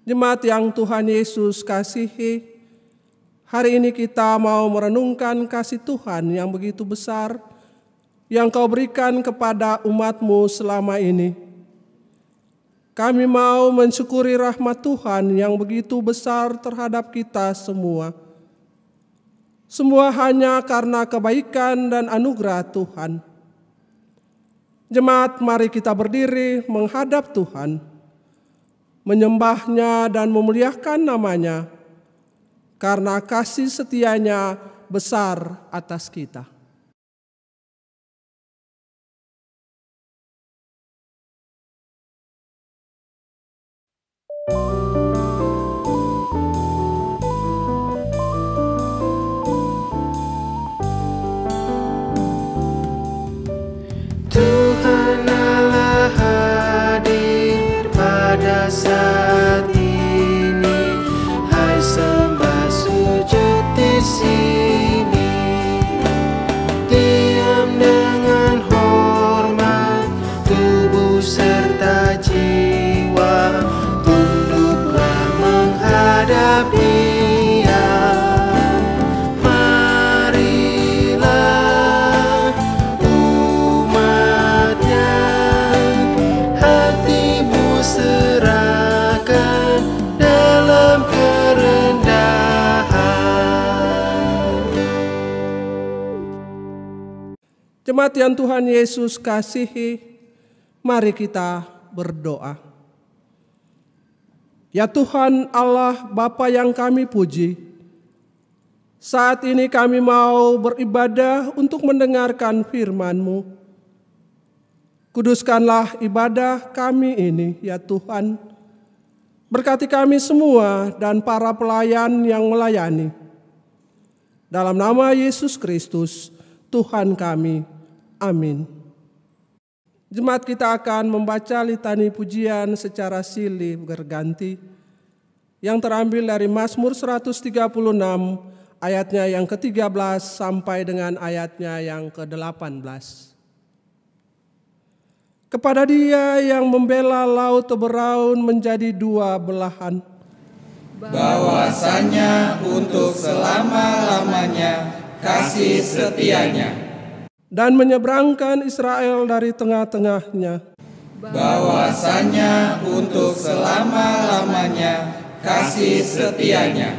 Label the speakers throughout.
Speaker 1: Jemaat yang Tuhan Yesus kasihi, hari ini kita mau merenungkan kasih Tuhan yang begitu besar yang Kau berikan kepada umat-Mu selama ini. Kami mau mensyukuri rahmat Tuhan yang begitu besar terhadap kita semua. Semua hanya karena kebaikan dan anugerah Tuhan. Jemaat, mari kita berdiri menghadap Tuhan, menyembah-Nya dan memuliakan nama-Nya, karena kasih setia-Nya besar atas kita.
Speaker 2: Tuhan Allah hadir pada saat ini, hai sembah sujud di sini. Diam dengan hormat, tubuh serta jiwa, tunduklah menghadap Dia. Marilah umatnya, hatimu serahkan dalam kerendahan.
Speaker 1: Jemaat yang Tuhan Yesus kasihi, mari kita berdoa. Ya Tuhan Allah Bapa yang kami puji, saat ini kami mau beribadah untuk mendengarkan firman-Mu. Kuduskanlah ibadah kami ini, ya Tuhan. Berkati kami semua dan para pelayan yang melayani. Dalam nama Yesus Kristus, Tuhan kami. Amin. Jemaat, kita akan membaca litani pujian secara silih berganti yang terambil dari Mazmur 136 ayatnya yang ke-13 sampai dengan ayatnya yang ke-18. Kepada Dia yang membela laut Teberaun menjadi dua belahan,
Speaker 3: bahwasanya untuk selama-lamanya kasih setia-Nya,
Speaker 1: dan menyeberangkan Israel dari tengah-tengahnya,
Speaker 3: bahwasanya untuk selama-lamanya kasih setia-Nya,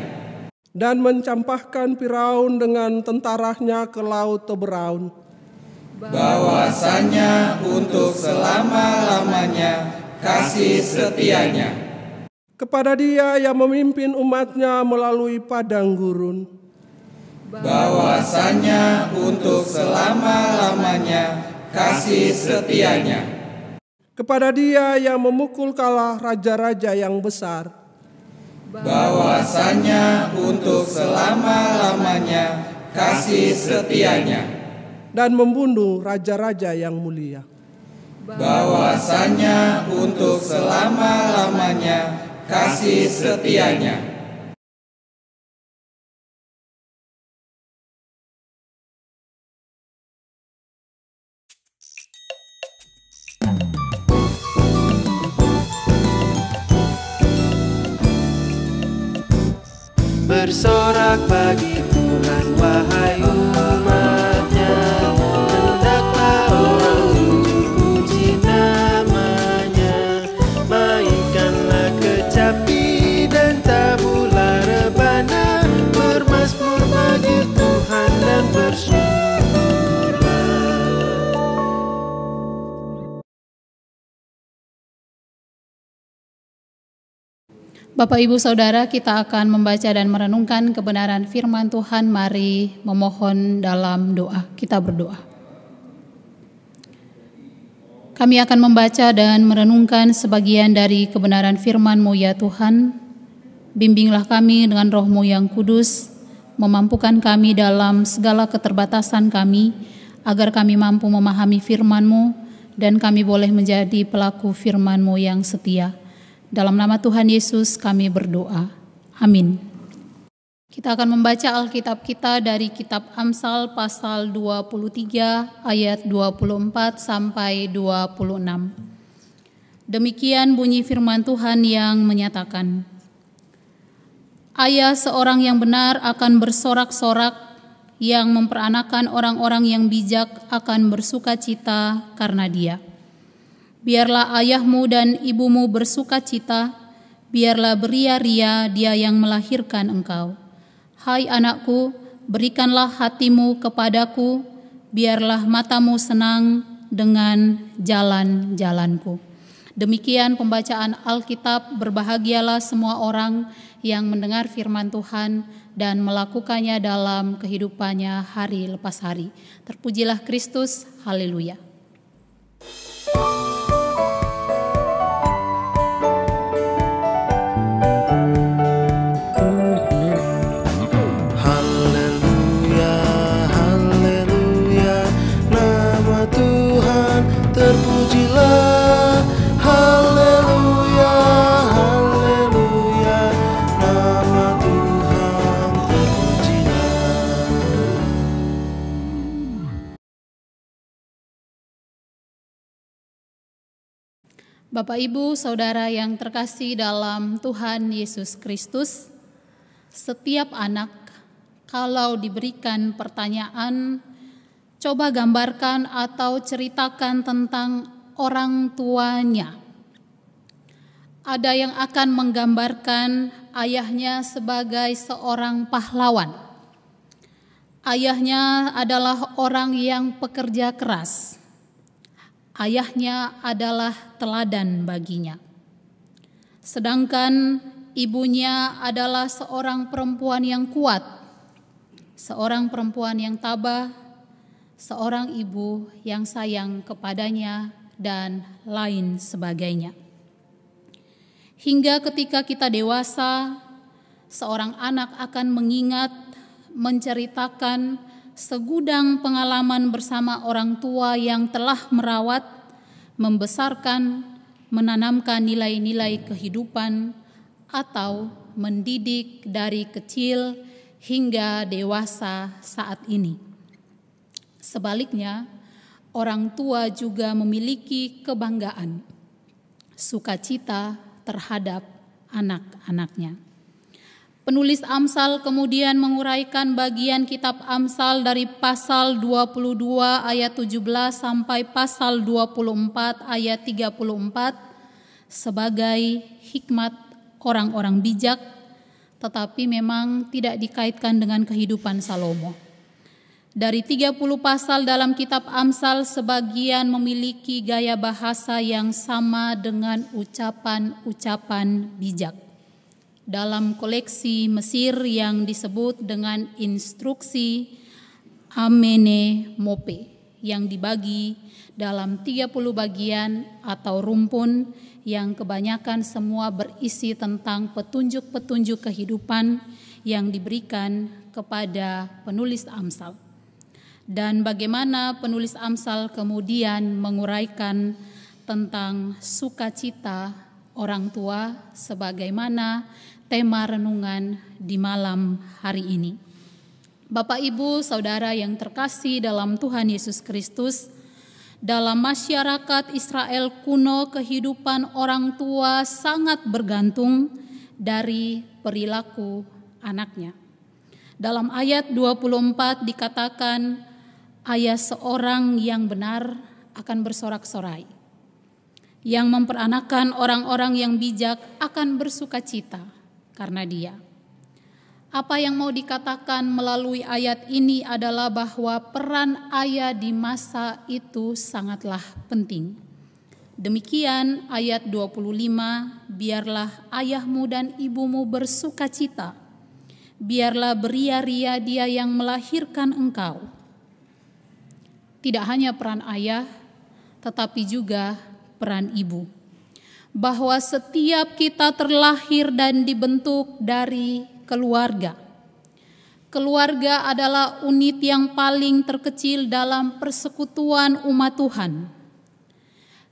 Speaker 1: dan mencampakkan Firaun dengan tentaranya ke laut Teberaun,
Speaker 3: bahwasanya untuk selama-lamanya kasih setia-Nya.
Speaker 1: kepada Dia yang memimpin umat-Nya melalui padang gurun,
Speaker 3: bahwasanya untuk selama-lamanya kasih setia-Nya,
Speaker 1: kepada Dia yang memukul kalah raja-raja yang besar,
Speaker 3: bahwasanya untuk selama-lamanya kasih setia-Nya,
Speaker 1: dan membunuh raja-raja yang mulia,
Speaker 3: bahwasanya untuk selama-lamanya kasih setia-Nya.
Speaker 2: Bersorak bagi Tuhan, wahai umat-Nya, hendaklah orang jujur puji nama-Nya. Mainkanlah kecapi dan tabula rebana, bermazmur bagi Tuhan dan bersyukurlah.
Speaker 4: Bapak, Ibu, Saudara, kita akan membaca dan merenungkan kebenaran firman Tuhan. Mari memohon dalam doa. Kita berdoa. Kami akan membaca dan merenungkan sebagian dari kebenaran firman-Mu, ya Tuhan. Bimbinglah kami dengan Roh-Mu yang kudus, memampukan kami dalam segala keterbatasan kami, agar kami mampu memahami firman-Mu dan kami boleh menjadi pelaku firman-Mu yang setia. Dalam nama Tuhan Yesus kami berdoa. Amin. Kita akan membaca Alkitab kita dari kitab Amsal pasal 23 ayat 24 sampai 26. Demikian bunyi firman Tuhan yang menyatakan, Ayah seorang yang benar akan bersorak-sorak, yang memperanakan orang-orang yang bijak akan bersukacita karena dia. Biarlah ayahmu dan ibumu bersukacita, biarlah beria-ria dia yang melahirkan engkau. Hai anakku, berikanlah hatimu kepadaku, biarlah matamu senang dengan jalan-jalanku. Demikian pembacaan Alkitab. Berbahagialah semua orang yang mendengar firman Tuhan dan melakukannya dalam kehidupannya hari lepas hari. Terpujilah Kristus, haleluya.
Speaker 2: Haleluya, haleluya, nama Tuhan terpujilah. Haleluya, haleluya, nama Tuhan terpujilah.
Speaker 4: Bapak, Ibu, Saudara yang terkasih dalam Tuhan Yesus Kristus, setiap anak kalau diberikan pertanyaan, coba gambarkan atau ceritakan tentang orang tuanya. Ada yang akan menggambarkan ayahnya sebagai seorang pahlawan. Ayahnya adalah orang yang pekerja keras. Ayahnya adalah teladan baginya. Sedangkan ibunya adalah seorang perempuan yang kuat, seorang perempuan yang tabah, seorang ibu yang sayang kepadanya, dan lain sebagainya. Hingga ketika kita dewasa, seorang anak akan mengingat, menceritakan segudang pengalaman bersama orang tua yang telah merawat, membesarkan, menanamkan nilai-nilai kehidupan, atau mendidik dari kecil hingga dewasa saat ini. Sebaliknya, orang tua juga memiliki kebanggaan, sukacita terhadap anak-anaknya. Penulis Amsal kemudian menguraikan bagian kitab Amsal dari pasal 22 ayat 17 sampai pasal 24 ayat 34 sebagai hikmat orang-orang bijak, tetapi memang tidak dikaitkan dengan kehidupan Salomo. Dari 30 pasal dalam kitab Amsal, sebagian memiliki gaya bahasa yang sama dengan ucapan-ucapan bijak. Dalam koleksi Mesir yang disebut dengan instruksi Amene Mope yang dibagi dalam 30 bagian atau rumpun yang kebanyakan semua berisi tentang petunjuk-petunjuk kehidupan yang diberikan kepada penulis Amsal. Dan bagaimana penulis Amsal kemudian menguraikan tentang sukacita orang tua sebagaimana tema renungan di malam hari ini. Bapak, Ibu, Saudara yang terkasih dalam Tuhan Yesus Kristus, dalam masyarakat Israel kuno kehidupan orang tua sangat bergantung dari perilaku anaknya. Dalam ayat 24 dikatakan, ayah seorang yang benar akan bersorak-sorai. Yang memperanakan orang-orang yang bijak akan bersukacita karena dia. Apa yang mau dikatakan melalui ayat ini adalah bahwa peran ayah di masa itu sangatlah penting. Demikian ayat 25, biarlah ayahmu dan ibumu bersukacita, biarlah beria-ria dia yang melahirkan engkau. Tidak hanya peran ayah, tetapi juga peran ibu. Bahwa setiap kita terlahir dan dibentuk dari keluarga. Keluarga adalah unit yang paling terkecil dalam persekutuan umat Tuhan.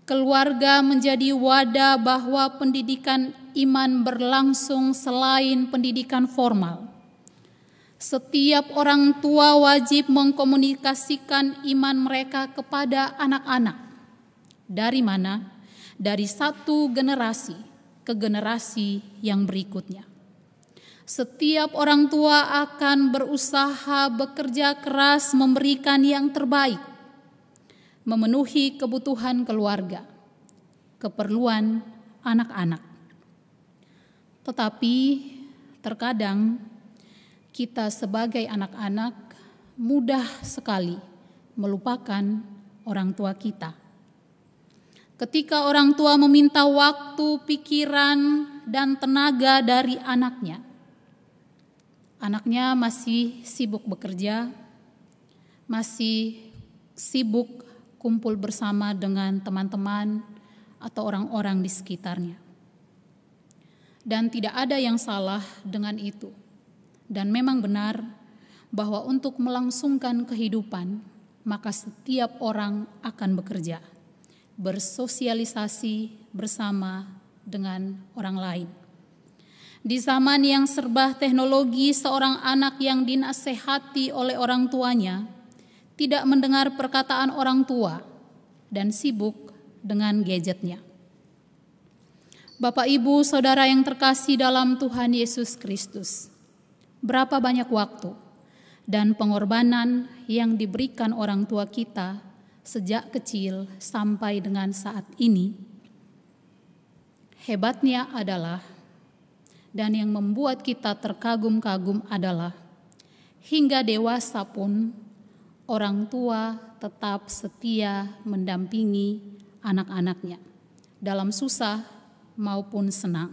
Speaker 4: Keluarga menjadi wadah bahwa pendidikan iman berlangsung selain pendidikan formal. Setiap orang tua wajib mengkomunikasikan iman mereka kepada anak-anak. Dari mana? Dari satu generasi ke generasi yang berikutnya. Setiap orang tua akan berusaha bekerja keras memberikan yang terbaik, memenuhi kebutuhan keluarga, keperluan anak-anak. Tetapi terkadang kita sebagai anak-anak mudah sekali melupakan orang tua kita. Ketika orang tua meminta waktu, pikiran, dan tenaga dari anaknya, anaknya masih sibuk bekerja, masih sibuk kumpul bersama dengan teman-teman atau orang-orang di sekitarnya. Dan tidak ada yang salah dengan itu. Dan memang benar bahwa untuk melangsungkan kehidupan, maka setiap orang akan bekerja, bersosialisasi bersama dengan orang lain. Di zaman yang serba teknologi, seorang anak yang dinasehati oleh orang tuanya tidak mendengar perkataan orang tua dan sibuk dengan gadgetnya. Bapak, Ibu, Saudara yang terkasih dalam Tuhan Yesus Kristus, berapa banyak waktu dan pengorbanan yang diberikan orang tua kita sejak kecil sampai dengan saat ini. Hebatnya adalah, dan yang membuat kita terkagum-kagum adalah, hingga dewasa pun orang tua tetap setia mendampingi anak-anaknya dalam susah maupun senang.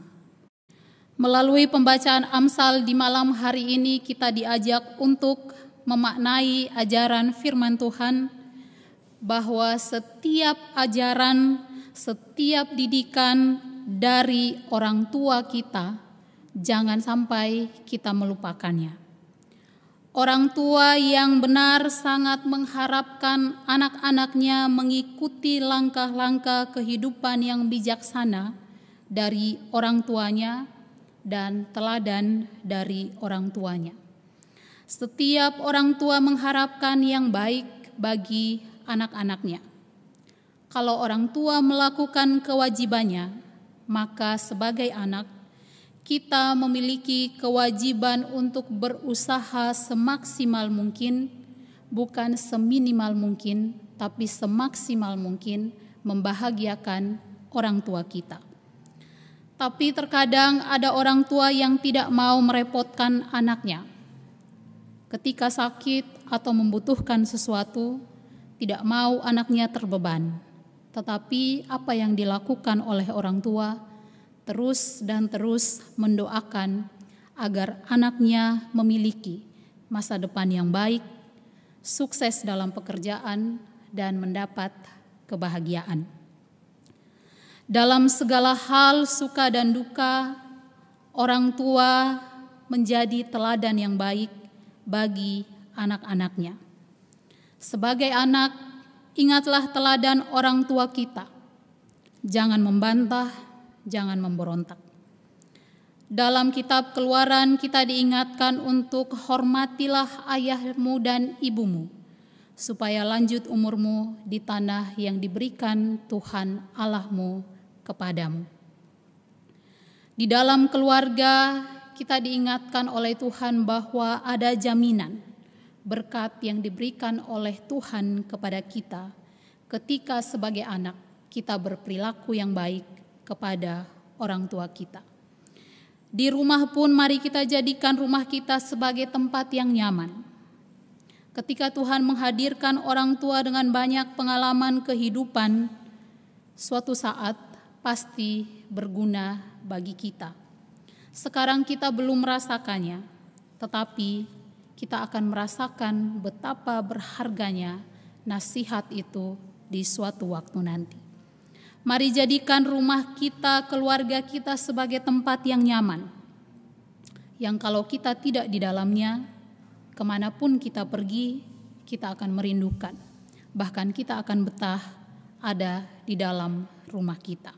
Speaker 4: Melalui pembacaan Amsal di malam hari ini, kita diajak untuk memaknai ajaran firman Tuhan, bahwa setiap ajaran, setiap didikan dari orang tua kita, jangan sampai kita melupakannya. Orang tua yang benar sangat mengharapkan anak-anaknya mengikuti langkah-langkah kehidupan yang bijaksana dari orang tuanya dan teladan dari orang tuanya. Setiap orang tua mengharapkan yang baik bagi anak-anaknya. Kalau orang tua melakukan kewajibannya, maka sebagai anak kita memiliki kewajiban untuk berusaha semaksimal mungkin, bukan seminimal mungkin, tapi semaksimal mungkin membahagiakan orang tua kita. Tapi terkadang ada orang tua yang tidak mau merepotkan anaknya. Ketika sakit atau membutuhkan sesuatu, tidak mau anaknya terbeban. Tetapi apa yang dilakukan oleh orang tua, terus dan terus mendoakan agar anaknya memiliki masa depan yang baik, sukses dalam pekerjaan, dan mendapat kebahagiaan. Dalam segala hal suka dan duka, orang tua menjadi teladan yang baik bagi anak-anaknya. Sebagai anak, ingatlah teladan orang tua kita. Jangan membantah, jangan memberontak. Dalam kitab Keluaran kita diingatkan untuk hormatilah ayahmu dan ibumu, supaya lanjut umurmu di tanah yang diberikan Tuhan Allahmu kepadamu. Di dalam keluarga kita diingatkan oleh Tuhan bahwa ada jaminan berkat yang diberikan oleh Tuhan kepada kita ketika sebagai anak kita berperilaku yang baik kepada orang tua kita. Di rumah pun mari kita jadikan rumah kita sebagai tempat yang nyaman. Ketika Tuhan menghadirkan orang tua dengan banyak pengalaman kehidupan, suatu saat pasti berguna bagi kita. Sekarang kita belum merasakannya, tetapi kita akan merasakan betapa berharganya nasihat itu di suatu waktu nanti. Mari jadikan rumah kita, keluarga kita sebagai tempat yang nyaman, yang kalau kita tidak di dalamnya, kemanapun kita pergi, kita akan merindukan. Bahkan kita akan betah ada di dalam rumah kita.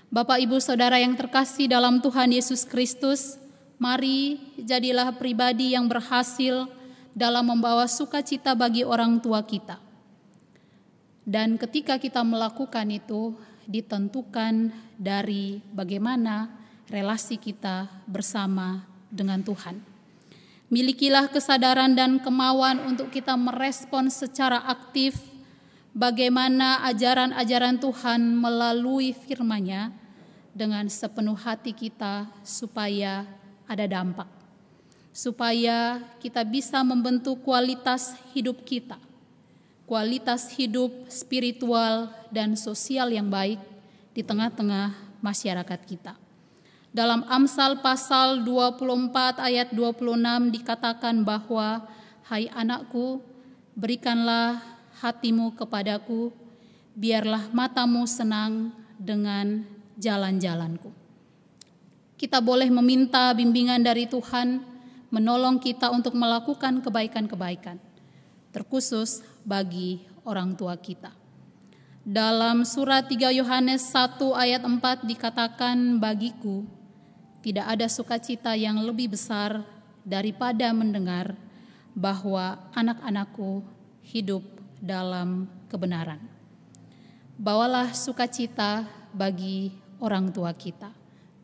Speaker 4: Bapak, Ibu, Saudara yang terkasih dalam Tuhan Yesus Kristus, mari jadilah pribadi yang berhasil dalam membawa sukacita bagi orang tua kita. Dan ketika kita melakukan itu, ditentukan dari bagaimana relasi kita bersama dengan Tuhan. Milikilah kesadaran dan kemauan untuk kita merespon secara aktif bagaimana ajaran-ajaran Tuhan melalui firman-Nya dengan sepenuh hati kita supaya ada dampak. Supaya kita bisa membentuk kualitas hidup kita, kualitas hidup spiritual dan sosial yang baik di tengah-tengah masyarakat kita. Dalam Amsal pasal 24 ayat 26 dikatakan bahwa, "Hai anakku, berikanlah hatimu kepadaku, biarlah matamu senang dengan jalan-jalanku." Kita boleh meminta bimbingan dari Tuhan menolong kita untuk melakukan kebaikan-kebaikan, terkhusus bagi orang tua kita. Dalam surat 3 Yohanes 1 ayat 4 dikatakan, "Bagiku tidak ada sukacita yang lebih besar daripada mendengar bahwa anak-anakku hidup dalam kebenaran." Bawalah sukacita bagi orang tua kita.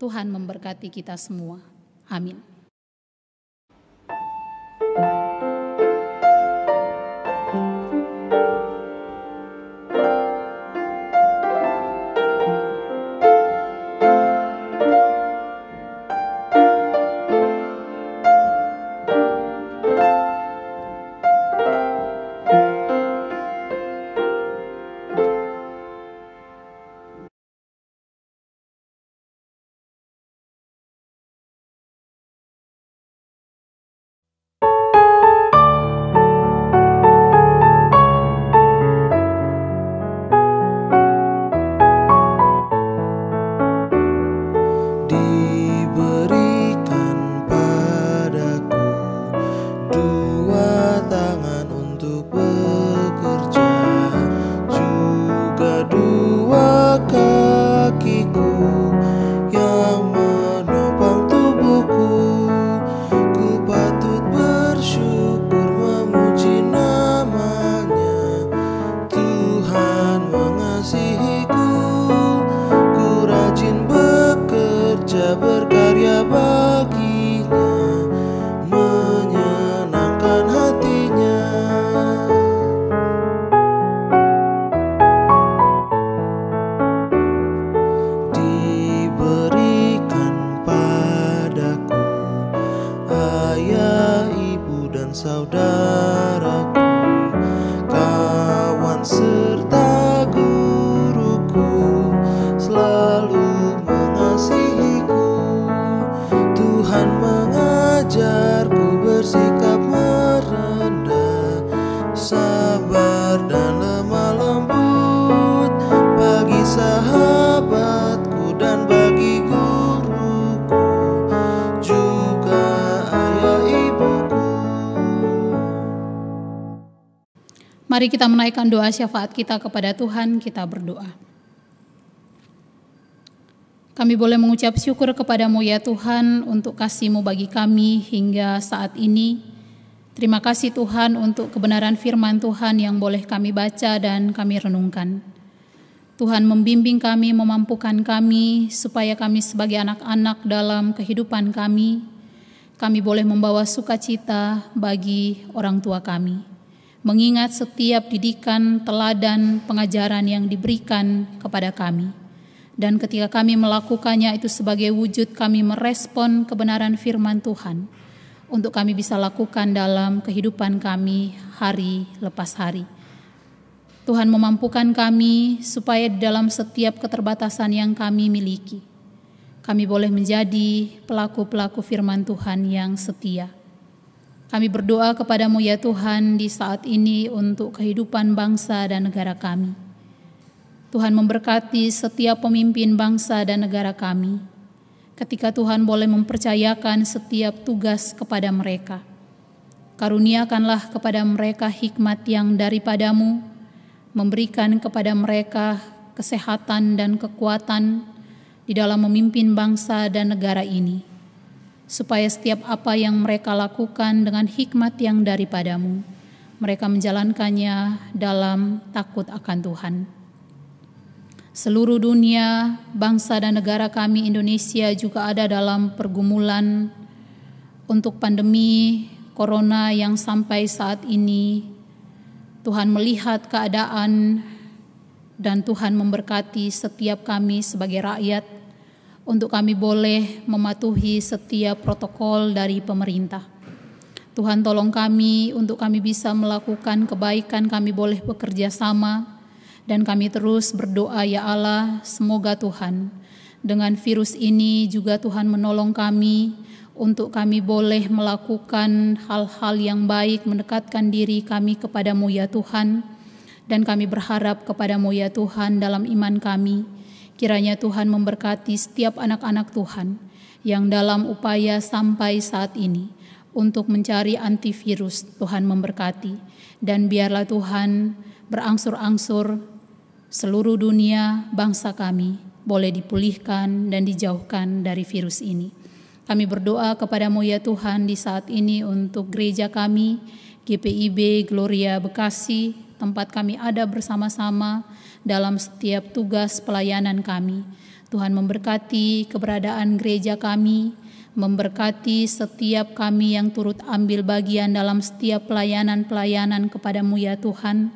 Speaker 4: Tuhan memberkati kita semua. Amin.
Speaker 2: Diberikan padaku dua tangan untuk bekerja, juga dua kakiku yang menopang tubuhku. Ku patut bersyukur memuji namanya. Tuhan mengasihiku, ku rajin bekerja berkarya baginya, menyenangkan hatinya. Diberikan padaku ayah, ibu dan saudaraku, kawan serta guruku selalu mengasihiku. Tuhan mengajarku bersikap merendah, sabar dan lemah lembut bagi sahabatku dan bagi guruku, juga ayah ibuku.
Speaker 4: Mari kita menaikkan doa syafaat kita kepada Tuhan, kita berdoa. Kami boleh mengucap syukur kepadamu ya Tuhan untuk kasih-Mu bagi kami hingga saat ini. Terima kasih Tuhan untuk kebenaran firman Tuhan yang boleh kami baca dan kami renungkan. Tuhan membimbing kami, memampukan kami supaya kami sebagai anak-anak dalam kehidupan kami boleh membawa sukacita bagi orang tua kami. Mengingat setiap didikan, teladan, pengajaran yang diberikan kepada kami. Dan ketika kami melakukannya itu sebagai wujud kami merespon kebenaran firman Tuhan untuk kami bisa lakukan dalam kehidupan kami hari lepas hari. Tuhan memampukan kami supaya dalam setiap keterbatasan yang kami miliki, kami boleh menjadi pelaku-pelaku firman Tuhan yang setia. Kami berdoa kepadamu ya Tuhan di saat ini untuk kehidupan bangsa dan negara kami. Tuhan memberkati setiap pemimpin bangsa dan negara kami. Ketika Tuhan boleh mempercayakan setiap tugas kepada mereka. Karuniakanlah kepada mereka hikmat yang daripadamu, memberikan kepada mereka kesehatan dan kekuatan di dalam memimpin bangsa dan negara ini. Supaya setiap apa yang mereka lakukan dengan hikmat yang daripadamu, mereka menjalankannya dalam takut akan Tuhan. Seluruh dunia, bangsa dan negara kami Indonesia juga ada dalam pergumulan untuk pandemi Corona yang sampai saat ini Tuhan melihat keadaan dan Tuhan memberkati setiap kami sebagai rakyat untuk kami boleh mematuhi setiap protokol dari pemerintah. Tuhan tolong kami untuk kami bisa melakukan kebaikan, kami boleh bekerja sama dan kami terus berdoa ya Allah, semoga Tuhan dengan virus ini juga Tuhan menolong kami untuk kami boleh melakukan hal-hal yang baik, mendekatkan diri kami kepadamu ya Tuhan, dan kami berharap kepadamu ya Tuhan dalam iman kami. Kiranya Tuhan memberkati setiap anak-anak Tuhan yang dalam upaya sampai saat ini untuk mencari antivirus. Tuhan memberkati, dan biarlah Tuhan berangsur-angsur seluruh dunia bangsa kami boleh dipulihkan dan dijauhkan dari virus ini. Kami berdoa kepadamu ya Tuhan di saat ini untuk gereja kami, GPIB Gloria Bekasi, tempat kami ada bersama-sama dalam setiap tugas pelayanan kami. Tuhan memberkati keberadaan gereja kami, memberkati setiap kami yang turut ambil bagian dalam setiap pelayanan-pelayanan kepadamu ya Tuhan,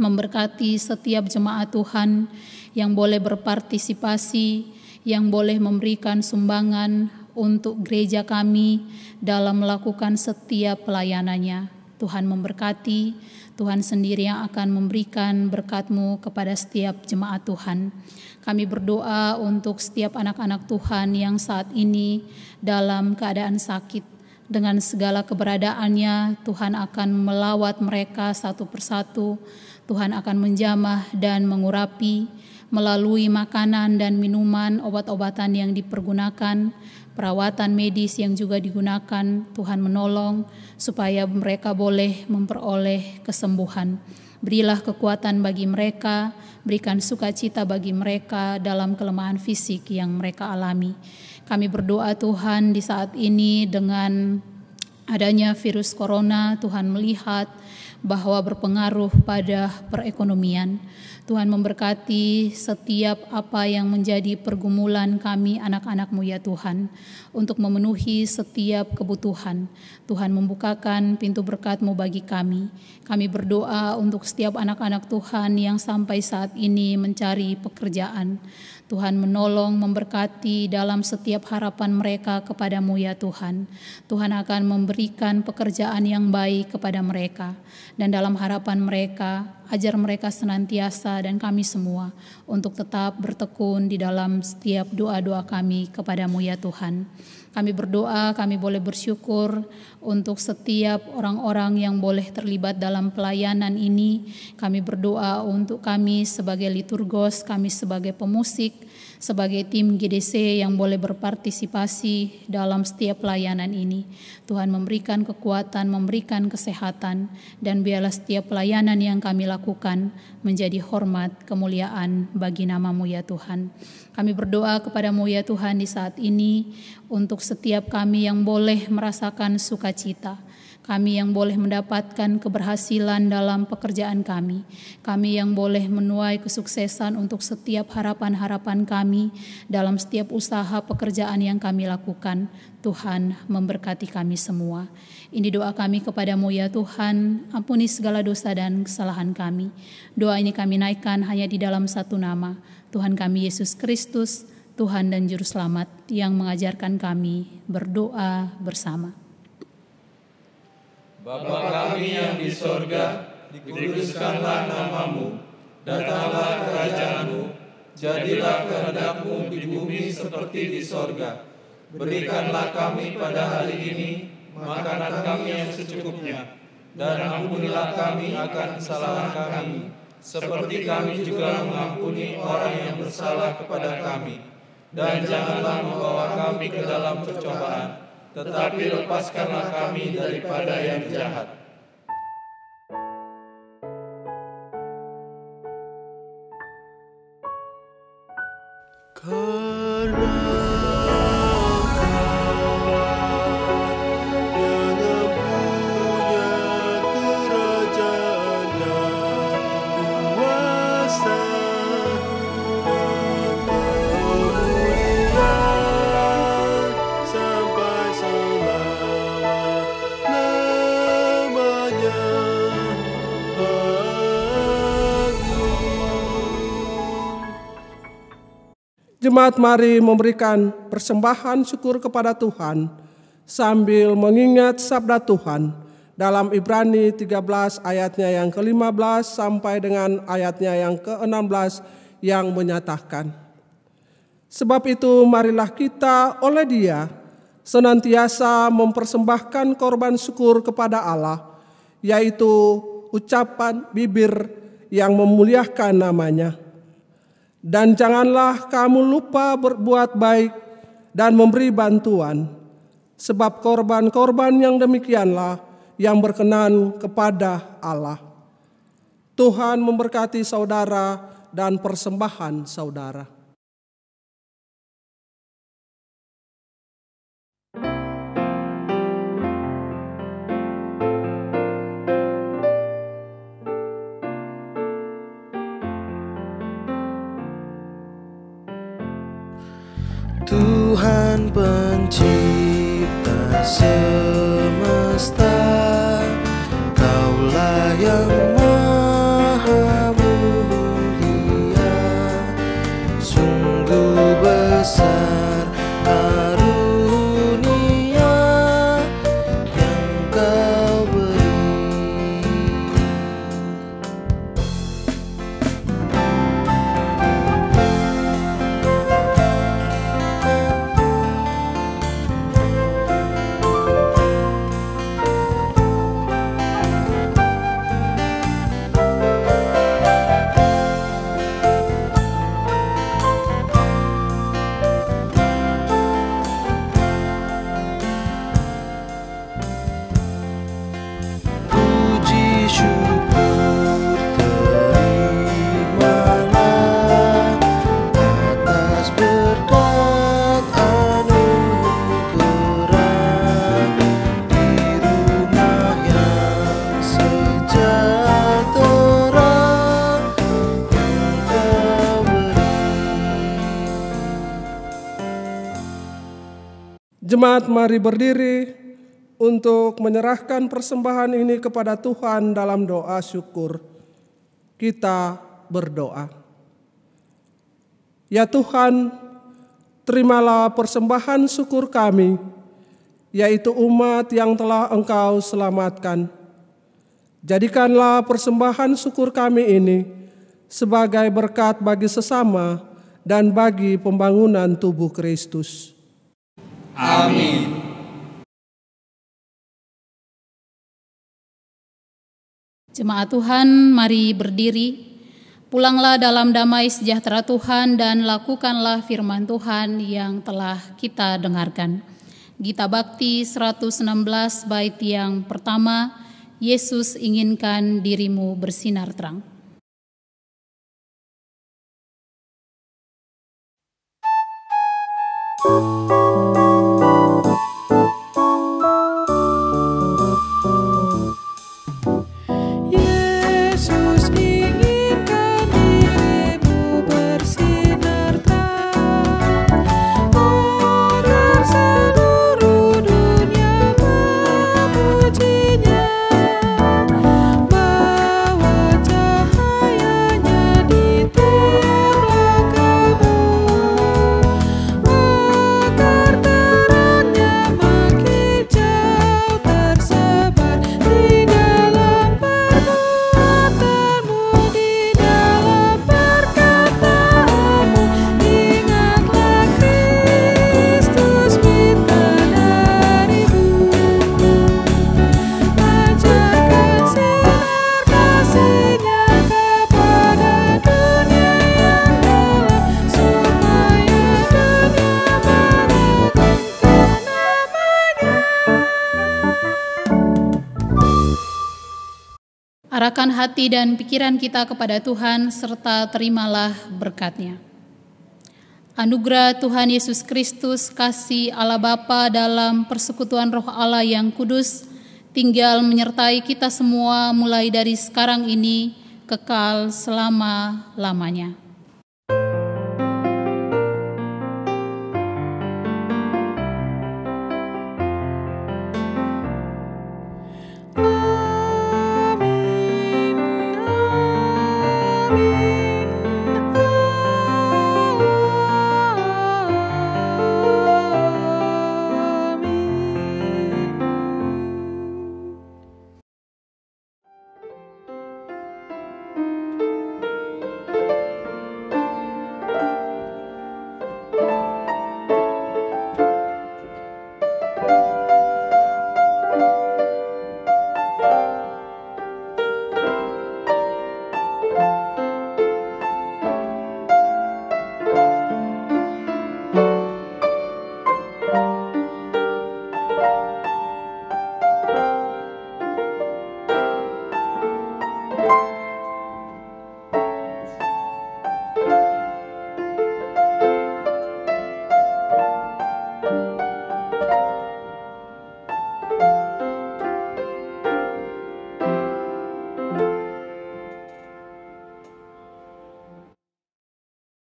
Speaker 4: memberkati setiap jemaat Tuhan yang boleh berpartisipasi, yang boleh memberikan sumbangan untuk gereja kami dalam melakukan setiap pelayanannya. Tuhan memberkati, Tuhan sendiri yang akan memberikan berkat-Mu kepada setiap jemaat Tuhan. Kami berdoa untuk setiap anak-anak Tuhan yang saat ini dalam keadaan sakit. Dengan segala keberadaannya, Tuhan akan melawat mereka satu persatu. Tuhan akan menjamah dan mengurapi melalui makanan dan minuman, obat-obatan yang dipergunakan, perawatan medis yang juga digunakan. Tuhan menolong supaya mereka boleh memperoleh kesembuhan. Berilah kekuatan bagi mereka, berikan sukacita bagi mereka dalam kelemahan fisik yang mereka alami. Kami berdoa Tuhan di saat ini dengan adanya virus corona, Tuhan melihat bahwa berpengaruh pada perekonomian. Tuhan memberkati setiap apa yang menjadi pergumulan kami anak-anak-Mu ya Tuhan, untuk memenuhi setiap kebutuhan. Tuhan membukakan pintu berkat-Mu bagi kami. Kami berdoa untuk setiap anak-anak Tuhan yang sampai saat ini mencari pekerjaan. Tuhan menolong, memberkati dalam setiap harapan mereka kepadamu ya Tuhan. Tuhan akan memberikan pekerjaan yang baik kepada mereka. Dan dalam harapan mereka, ajar mereka senantiasa dan kami semua untuk tetap bertekun di dalam setiap doa-doa kami kepadamu ya Tuhan. Kami berdoa, kami boleh bersyukur untuk setiap orang-orang yang boleh terlibat dalam pelayanan ini. Kami berdoa untuk kami sebagai liturgos, kami sebagai pemusik, sebagai tim GDC yang boleh berpartisipasi dalam setiap pelayanan ini. Tuhan memberikan kekuatan, memberikan kesehatan, dan biarlah setiap pelayanan yang kami lakukan menjadi hormat, kemuliaan bagi nama-Mu ya Tuhan. Kami berdoa kepadamu ya Tuhan di saat ini untuk setiap kami yang boleh merasakan sukacita, kami yang boleh mendapatkan keberhasilan dalam pekerjaan kami, kami yang boleh menuai kesuksesan untuk setiap harapan-harapan kami dalam setiap usaha pekerjaan yang kami lakukan. Tuhan memberkati kami semua. Ini doa kami kepadamu ya Tuhan, ampuni segala dosa dan kesalahan kami. Doa ini kami naikkan hanya di dalam satu nama, Tuhan kami Yesus Kristus, Tuhan dan Juru Selamat yang mengajarkan kami berdoa bersama.
Speaker 3: Bapa kami yang di sorga, dikuduskanlah nama-Mu, datanglah kerajaan-Mu, jadilah kehendak-Mu di bumi seperti di sorga. Berikanlah kami pada hari ini makanan kami yang secukupnya, dan ampunilah kami akan kesalahan kami, seperti kami juga mengampuni orang yang bersalah kepada kami. Dan janganlah membawa kami ke dalam percobaan, tetapi lepaskanlah kami daripada yang jahat.
Speaker 2: Sampai selalu.
Speaker 1: Jemaat mari memberikan persembahan syukur kepada Tuhan sambil mengingat sabda Tuhan dalam Ibrani 13 ayatnya yang ke-15 sampai dengan ayatnya yang ke-16 yang menyatakan, sebab itu marilah kita oleh Dia senantiasa mempersembahkan korban syukur kepada Allah, yaitu ucapan bibir yang memuliakan nama-Nya. Dan janganlah kamu lupa berbuat baik dan memberi bantuan, sebab korban-korban yang demikianlah yang berkenan kepada Allah. Tuhan memberkati saudara dan persembahan saudara.
Speaker 2: Tuhan pencipta semesta, Kaulah yang maha mulia, sungguh besar karunia yang Kau beri. Puji syukur terimalah atas berkat anugerah di rumah yang sejahtera yang Kau beri.
Speaker 1: Jemaat mari berdiri untuk menyerahkan persembahan ini kepada Tuhan dalam doa syukur. Kita berdoa. Ya Tuhan, terimalah persembahan syukur kami, yaitu umat yang telah Engkau selamatkan. Jadikanlah persembahan syukur kami ini sebagai berkat bagi sesama dan bagi pembangunan tubuh Kristus.
Speaker 3: Amin.
Speaker 4: Jemaat Tuhan, mari berdiri. Pulanglah dalam damai sejahtera Tuhan dan lakukanlah firman Tuhan yang telah kita dengarkan. Gita Bakti 116 bait yang pertama, Yesus inginkan dirimu bersinar terang.
Speaker 5: Yesus inginkan dirimu bersinar terang, agar seluruh dunia memujinya, bawa cahayanya di tiap langkahmu, agar terangnya makin jauh tersebar di dalam perbuatanmu, di dalam perkataanmu. Ingatlah Kristus minta darimu, ajarkan sinar kasih-Nya kepada dunia yang gelap, supaya dunia mengagungkan nama-Nya.
Speaker 4: Arahkan hati dan pikiran kita kepada Tuhan serta terimalah berkat-Nya. Anugerah Tuhan Yesus Kristus, kasih Allah Bapa dalam persekutuan Roh Allah yang kudus, tinggal menyertai kita semua mulai dari sekarang ini, kekal selama-lamanya.